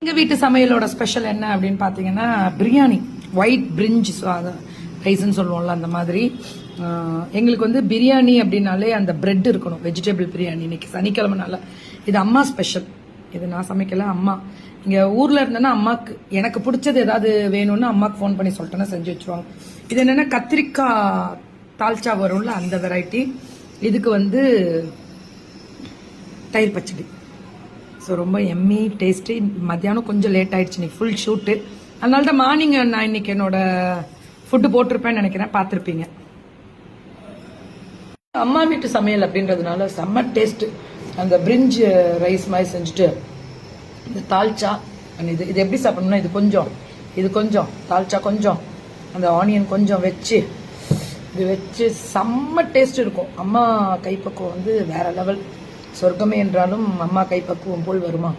எங்க வீட்டு சமையலோட ஸ்பெஷல் என்ன அப்படின்னு பாத்தீங்கன்னா பிரியாணி, ஒயிட் பிரிஞ்ச் ரைஸ்ன்னு சொல்லுவோம்ல அந்த மாதிரி. எங்களுக்கு வந்து பிரியாணி அப்படின்னாலே அந்த பிரெட் இருக்கணும், வெஜிடபிள் பிரியாணி. இன்னைக்கு சனிக்கிழமைனால இது அம்மா ஸ்பெஷல். இது நான் சமைக்கல, அம்மா. இங்க ஊர்ல இருந்தேன்னா அம்மாக்கு எனக்கு பிடிச்சது ஏதாவது வேணும்னு அம்மாக்கு ஃபோன் பண்ணி சொல்லிட்டேன்னா செஞ்சு வச்சுருவாங்க. இது என்னன்னா கத்திரிக்காய் தால்ச்சா வரும்ல அந்த வெரைட்டி. இதுக்கு வந்து தயிர் பச்சடி. ஸோ ரொம்ப எம்மி டேஸ்டி. மத்தியானம் கொஞ்சம் லேட் ஆயிடுச்சு, இன்னைக்கு ஃபுல் ஷூட்டு. அதனால தான் மார்னிங் நான் இன்னைக்கு என்னோட ஃபுட்டு போட்டிருப்பேன்னு நினைக்கிறேன், பார்த்துருப்பீங்க. அம்மா வீட்டு சமையல் அப்படின்றதுனால செம்ம டேஸ்ட். அந்த பிரிஞ்ச் ரைஸ் மாதிரி செஞ்சுட்டு இந்த தால்ச்சா இது எப்படி சாப்பிடணும்னா இது கொஞ்சம் தால்ச்சா கொஞ்சம், அந்த ஆனியன் கொஞ்சம் வச்சு இது வச்சு செம்ம டேஸ்ட் இருக்கும். அம்மா கைப்பக்குவம் வந்து வேற லெவல். சொர்க்கமே என்றாலும் அம்மா கைப்பக்குவம் போல் வருமா?